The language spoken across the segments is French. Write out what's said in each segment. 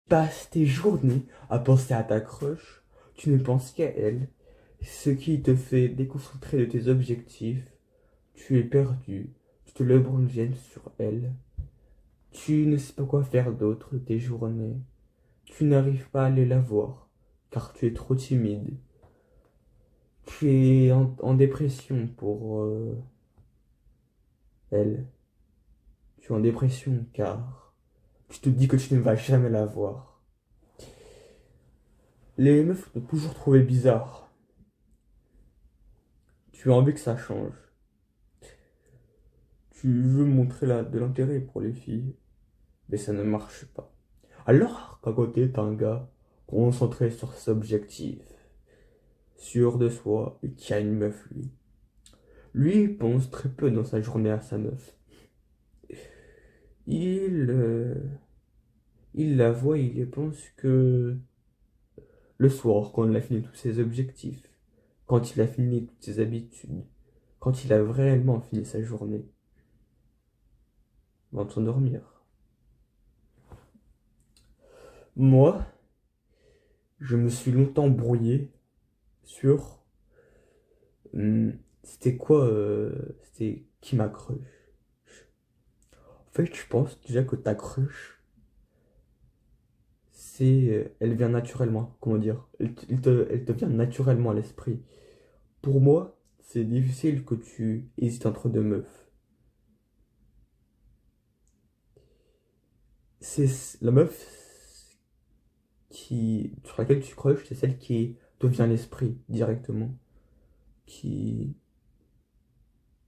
passes tes journées à penser à ta crush, tu ne penses qu'à elle, ce qui te fait déconcentrer de tes objectifs, tu es perdu, tu te le branles sur elle, tu ne sais pas quoi faire d'autre de tes journées, tu n'arrives pas à aller la voir, car tu es trop timide, tu es en dépression pour elle, tu es en dépression car tu te dis que tu ne vas jamais la voir. Les meufs t'ont toujours trouvé bizarre. Tu as envie que ça change. Tu veux montrer de l'intérêt pour les filles, mais ça ne marche pas. Alors qu'à côté, t'as un gars concentré sur ses objectifs, sûr de soi et qui a une meuf, lui. Lui, il pense très peu dans sa journée à sa meuf. Il, euh, il la voit, il y pense que le soir, quand il a fini tous ses objectifs, quand il a fini toutes ses habitudes, quand il a vraiment fini sa journée, il va s'endormir. Moi, je me suis longtemps brouillé sur c'était quoi, c'était qui ma crush. En fait, je pense déjà que ta crush, elle vient naturellement, comment dire, elle te vient naturellement à l'esprit. Pour moi, c'est difficile que tu hésites entre deux meufs. C'est la meuf sur laquelle tu crushes, c'est celle qui te vient à l'esprit directement. Qui,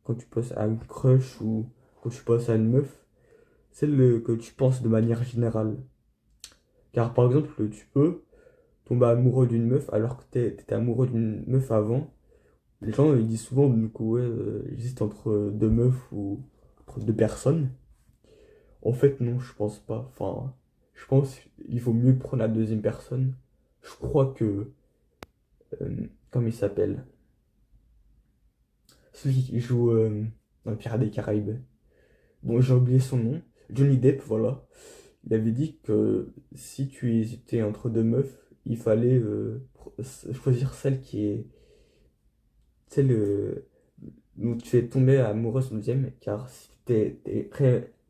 quand tu penses à une crush ou quand tu penses à une meuf, celle que tu penses de manière générale. Car par exemple, tu peux tomber amoureux d'une meuf alors que t'étais amoureux d'une meuf avant. Les gens ils disent souvent que ouais, j'hésite entre deux meufs ou entre deux personnes. En fait, non, je pense pas. Enfin, je pense qu'il vaut mieux prendre la deuxième personne. Je crois que, comme il s'appelle, celui qui joue dans Pirates des Caraïbes. Bon, j'ai oublié son nom. Johnny Depp, voilà. Il avait dit que si tu hésitais entre deux meufs, il fallait choisir celle qui est celle où tu es tombé amoureuse au deuxième, car si tu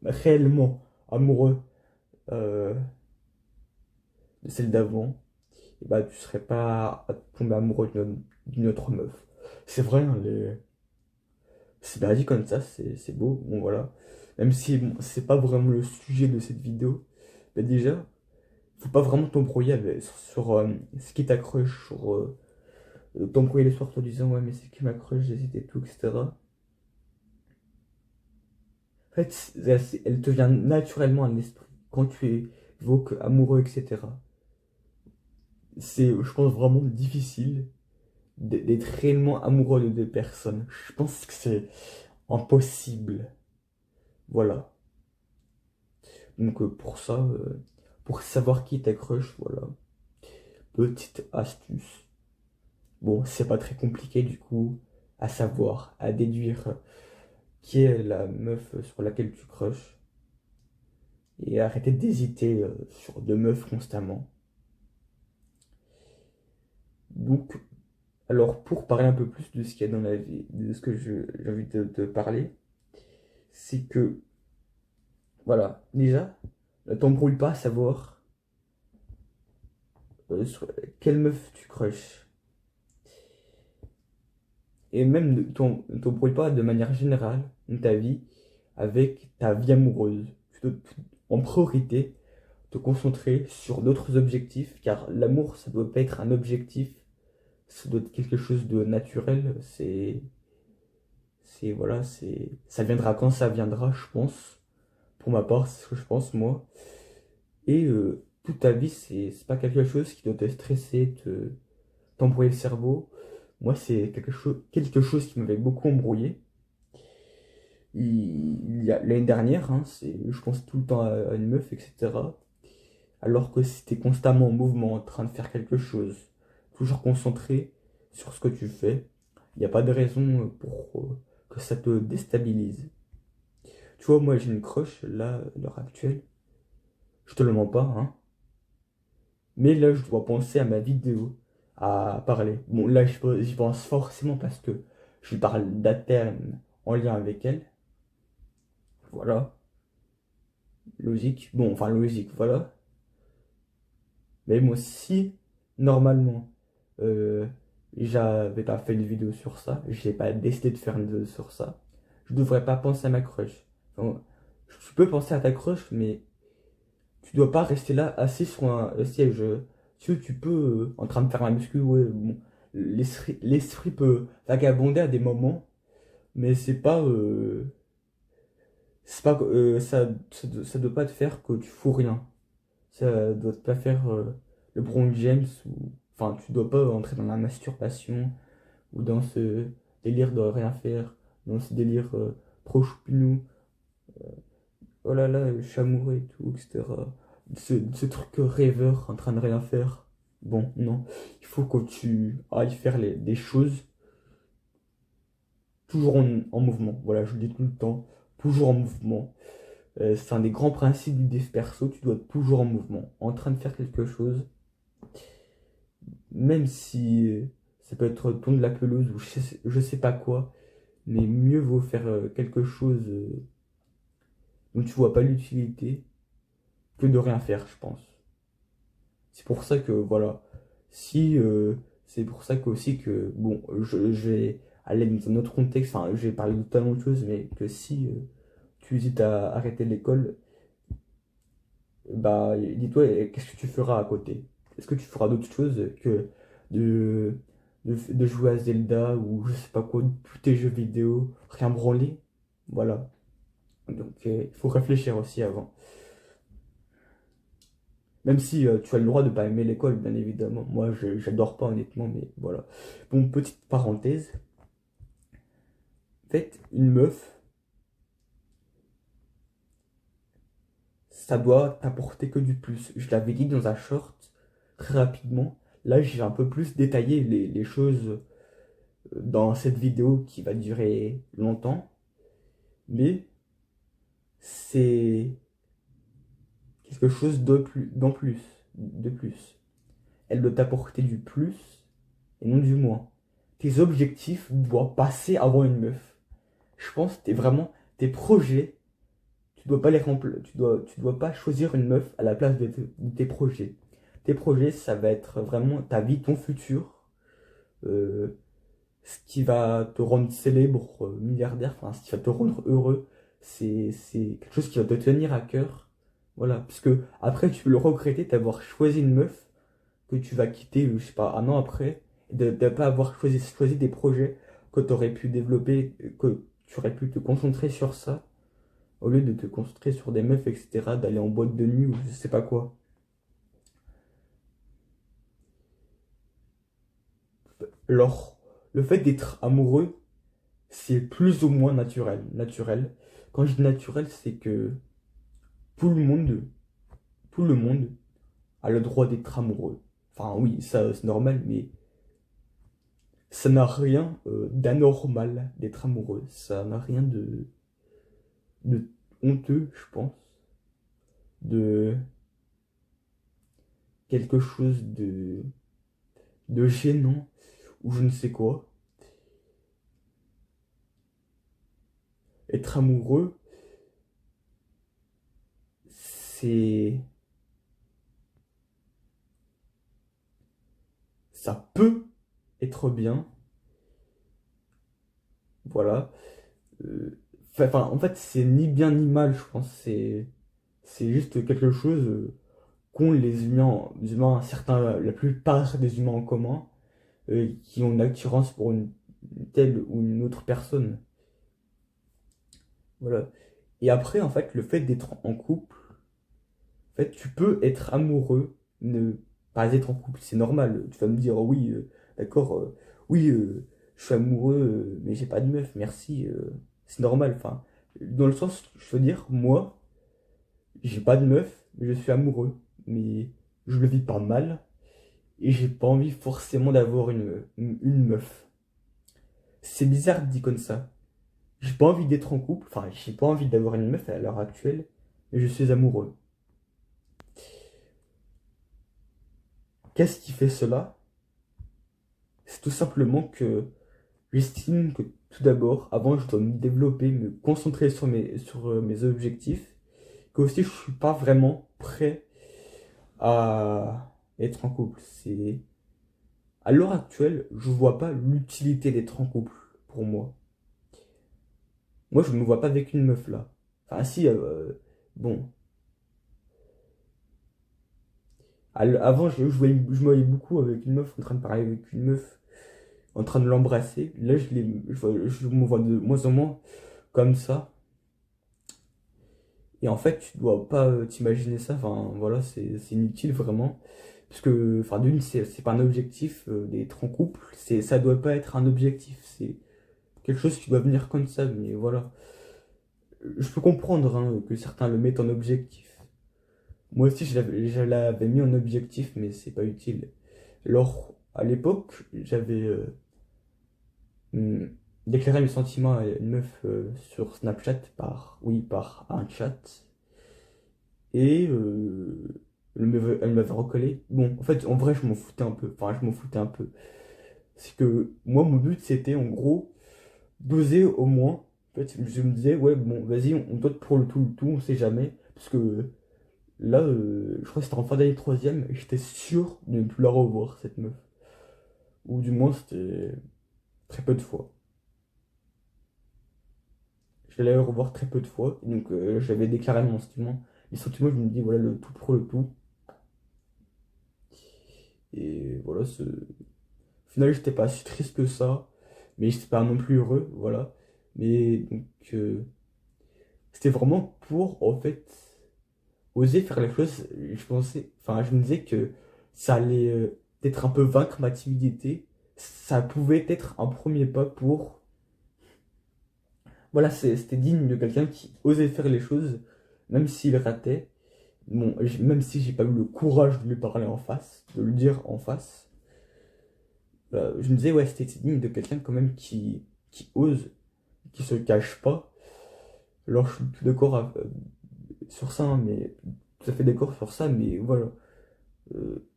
réellement amoureux euh, de celle d'avant, et bah tu serais pas tombé amoureux d'une autre meuf. C'est vrai, hein, c'est bien dit comme ça, c'est beau, bon voilà. Même si bon, c'est pas vraiment le sujet de cette vidéo, mais déjà, faut pas vraiment t'embrouiller sur ce qui t'accroche, sur t'embrouiller les soirs en te disant ouais mais c'est qui m'accroche, j'hésite et tout, etc. En fait, elle te vient naturellement à l'esprit quand tu évoques amoureux, etc. C'est, je pense, vraiment difficile d'être réellement amoureux de deux personnes. Je pense que c'est impossible. Voilà. Donc pour ça, pour savoir qui t'accroche, voilà. Petite astuce. Bon, c'est pas très compliqué du coup à savoir, à déduire qui est la meuf sur laquelle tu crushes. Et arrêter d'hésiter sur deux meufs constamment. Donc, alors pour parler un peu plus de ce qu'il y a dans la vie, de ce que j'ai envie de te parler, c'est que, voilà, déjà, ne t'embrouille pas à savoir sur quelle meuf tu crushes. Et même ne t'embrouille pas de manière générale dans ta vie avec ta vie amoureuse. En priorité, te concentrer sur d'autres objectifs, car l'amour, ça doit pas être un objectif, ça doit être quelque chose de naturel. Voilà, ça viendra quand ça viendra, je pense. Pour ma part, c'est ce que je pense, moi. Et toute ta vie, c'est pas quelque chose qui doit te stresser, t'embrouiller le cerveau. Moi, c'est quelque chose qui m'avait beaucoup embrouillé. Il y a l'année dernière, hein, je pense tout le temps à une meuf, etc. Alors que si t'es constamment en mouvement, en train de faire quelque chose, toujours concentré sur ce que tu fais, il n'y a pas de raison pour que ça te déstabilise. Tu vois, moi j'ai une crush, là, à l'heure actuelle, je te le mens pas, hein. Mais là, je dois penser à ma vidéo, à parler. Bon, là, j'y pense forcément parce que je parle d'Athènes en lien avec elle. Voilà, logique. Bon, enfin, logique, voilà. Mais moi, si, normalement, euh, j'avais pas fait une vidéo sur ça, j'ai pas décidé de faire une vidéo sur ça, je devrais pas penser à ma crush. Enfin, tu peux penser à ta crush, mais tu dois pas rester là assis sur un siège. Tu peux, en train de faire la muscu, ouais, bon, l'esprit peut vagabonder à des moments, mais c'est pas, ça doit pas te faire que tu fous rien. Ça doit pas faire LeBron James ou. Enfin, tu dois pas entrer dans la masturbation ou dans ce délire de rien faire, dans ce délire trop choupinou, oh là là, je suis amoureux et tout, etc. Ce truc rêveur en train de rien faire. Bon, non. Il faut que tu ailles faire des choses toujours en mouvement. Voilà, je le dis tout le temps, toujours en mouvement. C'est un des grands principes du dev perso, tu dois être toujours en mouvement, en train de faire quelque chose, même si ça peut être tondre la pelouse ou je sais pas quoi, mais mieux vaut faire quelque chose dont tu vois pas l'utilité que de rien faire, je pense. C'est pour ça que, voilà, si, c'est pour ça que aussi que, bon, je vais aller dans un autre contexte, enfin, je vais parler de totalement autre chose, mais que si tu hésites à arrêter l'école, bah, dis-toi, qu'est-ce que tu feras à côté? Est-ce que tu feras d'autres choses que de, de jouer à Zelda ou je sais pas quoi, de tous tes jeux vidéo, rien branler? Voilà. Donc, il faut réfléchir aussi avant. Même si tu as le droit de pas aimer l'école, bien évidemment. Moi, j'adore pas honnêtement, mais voilà. Bon, petite parenthèse. En fait, une meuf, ça doit t'apporter que du plus. Je l'avais dit dans un short, très rapidement. Là, j'ai un peu plus détaillé les choses dans cette vidéo qui va durer longtemps. Mais c'est quelque chose de plus. Elle doit t'apporter du plus et non du moins. Tes objectifs doivent passer avant une meuf. Je pense que tes projets, tu dois pas les remplir, tu dois pas choisir une meuf à la place de tes projets. Tes projets, ça va être vraiment ta vie, ton futur, euh, ce qui va te rendre célèbre, milliardaire, enfin, ce qui va te rendre heureux. C'est quelque chose qui va te tenir à cœur. Voilà, parce que après, tu peux le regretter d'avoir choisi une meuf que tu vas quitter, je sais pas, un an après, et de ne pas avoir choisi des projets que tu aurais pu développer, que tu aurais pu te concentrer sur ça, au lieu de te concentrer sur des meufs, etc., d'aller en boîte de nuit ou je sais pas quoi. Alors, le fait d'être amoureux, c'est plus ou moins naturel. Naturel. Quand je dis naturel, c'est que tout le monde, tout le monde a le droit d'être amoureux. Enfin, oui, ça c'est normal, mais ça n'a rien d'anormal d'être amoureux. Ça n'a rien de honteux, je pense, de quelque chose de gênant ou je ne sais quoi. Être amoureux, c'est... Ça peut être bien, voilà. Enfin, en fait, c'est ni bien ni mal, je pense. C'est juste quelque chose qu'ont les humains, certains, la plupart des humains en commun, qui ont une attirance pour une telle ou une autre personne. Voilà. Et après, en fait, le fait d'être en couple, en fait, tu peux être amoureux, ne pas être en couple, c'est normal. Tu vas me dire, oh oui, d'accord, oui, je suis amoureux, mais j'ai pas de meuf, merci, c'est normal. Enfin, dans le sens, je veux dire, moi, j'ai pas de meuf, mais je suis amoureux, mais je le vis pas mal, et j'ai pas envie forcément d'avoir une meuf. C'est bizarre dit comme ça. J'ai pas envie d'être en couple, enfin, j'ai pas envie d'avoir une meuf à l'heure actuelle, mais je suis amoureux. qu'est-ce qui fait cela? C'est tout simplement que j'estime que tout d'abord, avant, je dois me développer, me concentrer sur mes objectifs, que aussi je suis pas vraiment prêt à être en couple. À l'heure actuelle, je vois pas l'utilité d'être en couple pour moi. Moi, je me vois pas avec une meuf là. Enfin, si, bon. Avant, je me voyais beaucoup avec une meuf, en train de parler avec une meuf, en train de l'embrasser. Là, je me vois de moins en moins comme ça. Et en fait, tu dois pas t'imaginer ça. Enfin, voilà, c'est inutile vraiment. Parce que, enfin, d'une, c'est pas un objectif d'être en couple. Ça doit pas être un objectif. C'est quelque chose qui doit venir comme ça. Mais voilà. Je peux comprendre hein, que certains le mettent en objectif. Moi aussi, je l'avais mis en objectif, mais c'est pas utile. Alors, à l'époque, j'avais hum, déclaré mes sentiments à une meuf sur Snapchat par un chat. Et elle m'avait recollé. Bon, en fait, en vrai, je m'en foutais un peu. Enfin, je m'en foutais un peu. C'est que moi, mon but, c'était en gros d'oser au moins. En fait, je me disais, ouais, bon, vas-y, on dote pour le tout, on sait jamais. Parce que là, je crois que c'était en fin d'année troisième, et j'étais sûr de ne plus la revoir, cette meuf. Ou du moins, c'était très peu de fois. Je l'allais revoir très peu de fois, et donc j'avais déclaré mon sentiment. Les sentiments, je me dis, voilà, le tout pour le tout. Et voilà, au final, j'étais pas si triste que ça, mais j'étais pas non plus heureux, voilà. Mais donc, c'était vraiment pour, en fait, oser faire les choses. Je pensais, enfin, je me disais que ça allait peut-être un peu vaincre ma timidité. Ça pouvait être un premier pas pour, voilà, c'était digne de quelqu'un qui osait faire les choses, même s'il ratait. Bon, même si j'ai pas eu le courage de lui parler en face, de le dire en face. Je me disais, ouais, c'était digne de quelqu'un quand même qui ose, qui se cache pas. Alors je suis tout d'accord sur ça, hein, mais tout à fait d'accord sur ça, mais voilà. Euh,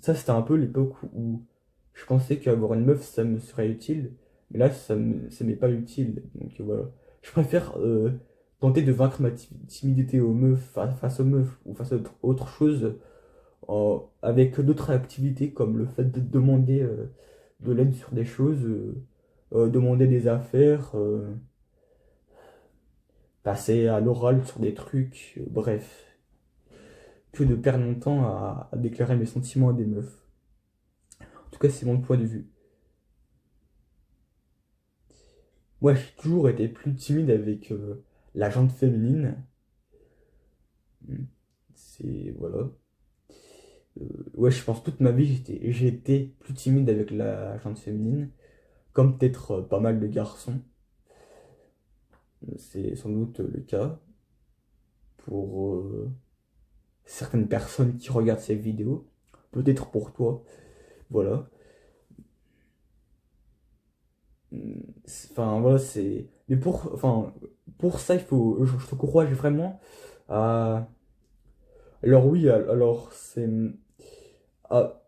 Ça, c'était un peu l'époque où je pensais qu'avoir une meuf, ça me serait utile, mais là, ça m'est pas utile. Donc voilà. Je préfère tenter de vaincre ma timidité aux meufs, face aux meufs, ou face à autre chose, avec d'autres activités, comme le fait de demander de l'aide sur des choses, demander des affaires, passer à l'oral sur des trucs, bref, que de perdre mon temps à déclarer mes sentiments à des meufs. En tout cas, c'est mon point de vue. Moi, j'ai toujours été plus timide avec la jante féminine. Hmm. Voilà. Ouais, je pense toute ma vie, j'ai été plus timide avec la jante féminine, comme peut-être pas mal de garçons. C'est sans doute le cas pour certaines personnes qui regardent ces vidéos. Peut-être pour toi. Voilà. Enfin, voilà, c'est. Mais pour ça, je t'encourage vraiment à. Alors, oui, alors, à-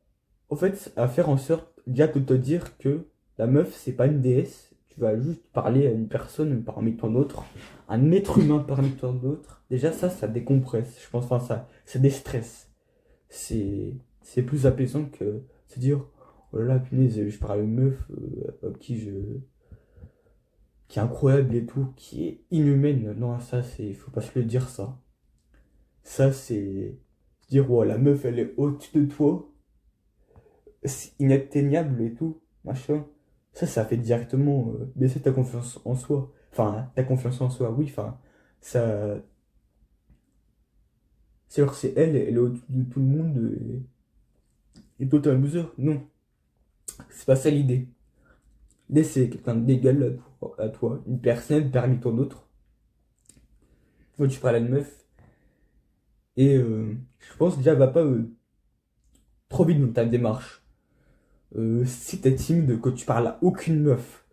en fait, à faire en sorte déjà de te dire que la meuf, c'est pas une déesse. Tu vas juste parler à une personne parmi tant d'autres, un être humain parmi tant d'autres. Déjà, ça décompresse, je pense. Enfin, ça déstresse. C'est plus apaisant que se dire, oh là là, punaise, je parle à une meuf qui est incroyable et tout, qui est inhumaine. Non, ça, faut pas se le dire, ça. Ça, c'est se dire, ouais, la meuf, elle est au-dessus de toi, c'est inatteignable et tout, machin. Ça fait directement baisser ta confiance en soi. Enfin, ta confiance en soi, oui, enfin, ça. C'est alors que elle est au-dessus de tout le monde et toi, t'es un loser. Non, c'est pas ça l'idée. L'idée, c'est quelqu'un d'égal à toi, une personne parmi tant d'autres. Toi, tu parles à une meuf et je pense déjà, va pas trop vite dans ta démarche. Si t'es timide, que tu parles à aucune meuf,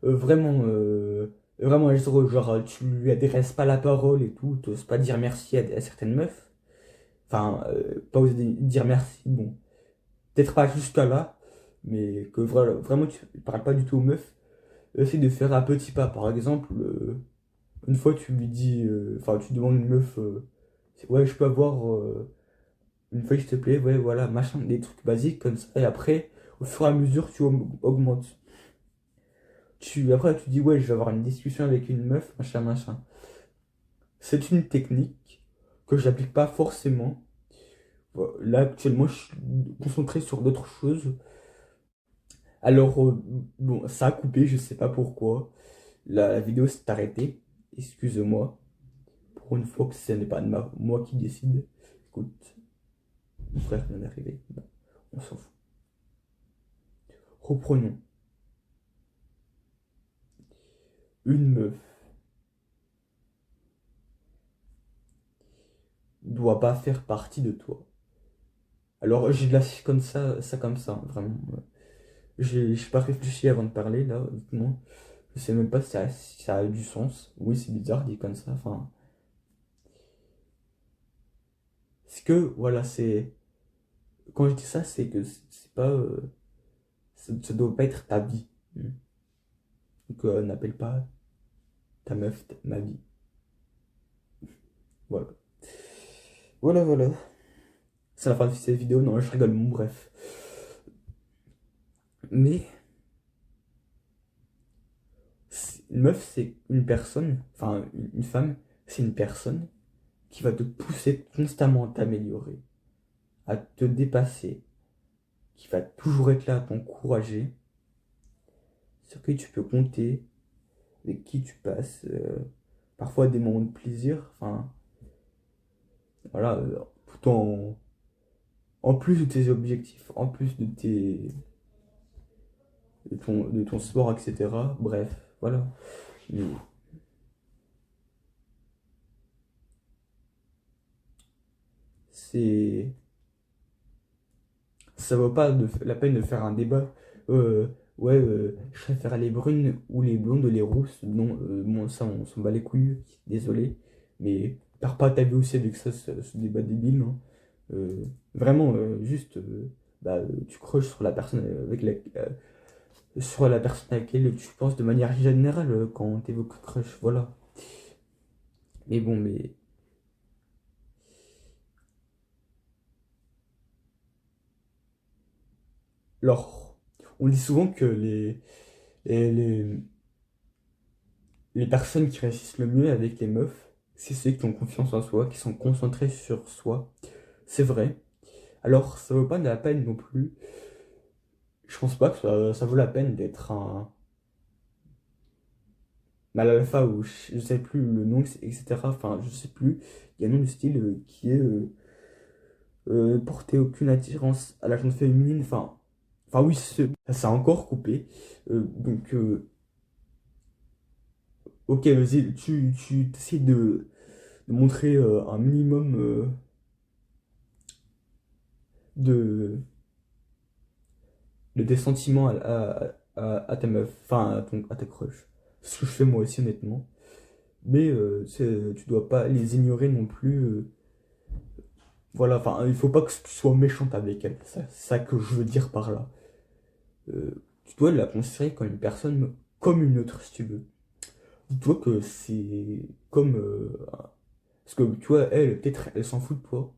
vraiment, genre, tu lui adresses pas la parole et tout, t'oses pas dire merci à certaines meufs. enfin, pas oser dire merci, bon, peut-être pas jusqu'à là, mais que voilà, vraiment tu parles pas du tout aux meufs, essaye de faire un petit pas. Par exemple, une fois tu lui dis, enfin, tu demandes une meuf, ouais, je peux avoir une feuille, s'il te plaît, ouais, voilà, machin, des trucs basiques comme ça, et après, au fur et à mesure, tu augmentes. Après, tu dis, ouais, je vais avoir une discussion avec une meuf, machin, machin. C'est une technique que j'applique pas forcément. Là, actuellement, je suis concentré sur d'autres choses. Alors, bon, ça a coupé, je sais pas pourquoi. La vidéo s'est arrêtée. Excuse-moi. Pour une fois que ce n'est pas moi qui décide. Écoute, mon frère vient d'arriver. Bon, on s'en fout. Reprenons. Une meuf doit pas faire partie de toi. Alors, j'ai de la comme ça comme ça, hein, vraiment. J'ai pas réfléchi avant de parler, là, honnêtement. Je sais même pas si ça a du sens. Oui, c'est bizarre dit comme ça. Enfin, c'est que, voilà, c'est. Quand je dis ça, c'est que c'est pas. Ça doit pas être ta vie. Hmm. Donc, n'appelle pas ta meuf ma vie. Voilà. Voilà, voilà. C'est la fin de cette vidéo. Non, je rigole, bon, bref. Mais, une meuf, c'est une personne. Enfin, une femme, c'est une personne qui va te pousser constamment à t'améliorer, à te dépasser, qui va toujours être là à t'encourager, sur qui tu peux compter, avec qui tu passes parfois des moments de plaisir, enfin voilà, tout en plus de tes objectifs, en plus de ton sport, etc. Bref, voilà. Mais c'est ça vaut pas la peine de faire un débat. Euh, ouais, je préfère les brunes ou les blondes ou les rousses. Non, moi ça on s'en bat les couilles, désolé. Mais pars pas ta vie aussi avec ça, ce débat débile, hein. Vraiment, juste, bah, tu croches sur la personne sur la personne à laquelle tu penses de manière générale quand t'évoques crush, voilà. Mais bon, mais alors, on dit souvent que les, les, les personnes qui réussissent le mieux avec les meufs, c'est ceux qui ont confiance en soi, qui sont concentrés sur soi. C'est vrai. Alors, ça vaut pas de la peine non plus. Je pense pas que ça vaut la peine d'être un mal alpha ou je sais plus le nom, etc. Enfin, je sais plus. Il y a un nom de style qui est porter aucune attirance à la gente féminine. Enfin oui, ça a encore coupé. Donc, ok, vas-y, tu essaies de montrer un minimum de, de tes sentiments à ta meuf, enfin à ta crush. Ce que je fais moi aussi, honnêtement. Mais tu dois pas les ignorer non plus. Voilà, enfin, il faut pas que tu sois méchante avec elle. C'est ça que je veux dire par là. Tu dois la considérer comme une personne, comme une autre, si tu veux. Dis-toi que c'est comme. Parce que, tu vois, elle, peut-être, elle s'en fout de toi.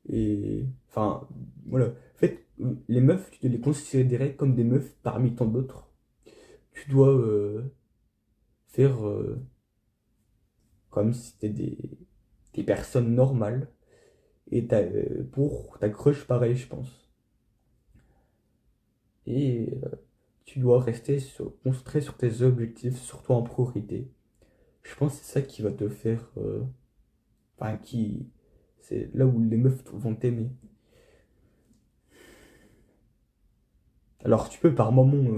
Et. Enfin, voilà. En fait, les meufs, tu dois les considérer comme des meufs parmi tant d'autres. Tu dois faire comme si c'était des personnes normales. Et pour ta crush, pareil, je pense. Et tu dois rester concentré sur tes objectifs, sur toi en priorité. Je pense que c'est ça qui va te faire. Enfin, qui. C'est là où les meufs vont t'aimer. Alors, tu peux par moment.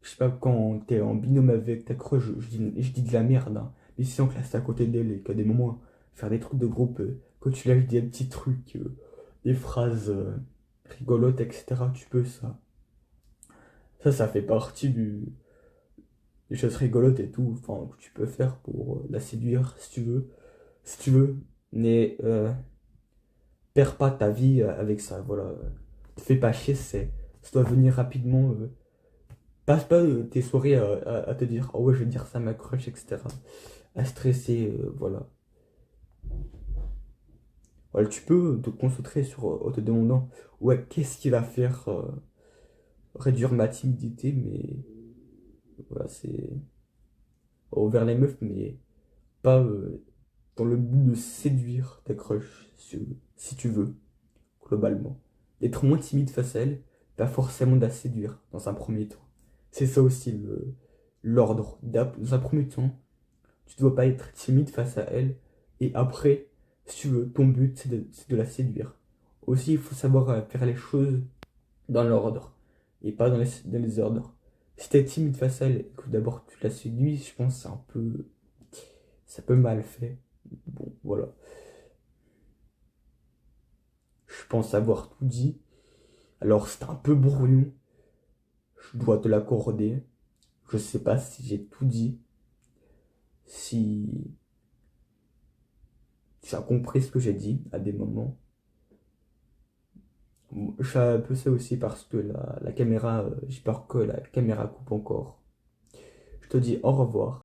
Je sais pas, quand t'es en binôme avec ta crush, je dis de la merde, hein. Mais si on classe à côté d'elle et qu'à des moments, faire des trucs de groupe, quand tu lâches des petits trucs, des phrases rigolotes, etc., tu peux ça. Ça fait partie des choses rigolotes et tout, enfin, que tu peux faire pour la séduire si tu veux. Si tu veux. Mais perds pas ta vie avec ça, voilà. Te fais pas chier, ça doit venir rapidement. Passe pas tes soirées à te dire, oh ouais, je vais dire ça à ma crush, etc. À stresser, voilà. Voilà, tu peux te concentrer sur, en te demandant, ouais, qu'est-ce qui va faire réduire ma timidité, mais voilà, c'est vers les meufs, mais pas dans le but de séduire ta crush, si tu veux, globalement. Être moins timide face à elle, pas forcément de la séduire dans un premier temps. C'est ça aussi l'ordre. Dans un premier temps, tu ne dois pas être timide face à elle, et après, si tu veux, ton but, c'est de la séduire. Aussi, il faut savoir faire les choses dans l'ordre, et pas dans les ordres. Si tu es timide face à elle, et que d'abord tu la séduis, je pense que c'est un peu mal fait. Bon, voilà. Je pense avoir tout dit. Alors, c'est un peu brouillon. Je dois te l'accorder. Je sais pas si j'ai tout dit. Si tu as compris ce que j'ai dit à des moments. Bon, je suis un peu ça aussi parce que la caméra, j'ai peur que la caméra coupe encore. Je te dis au revoir.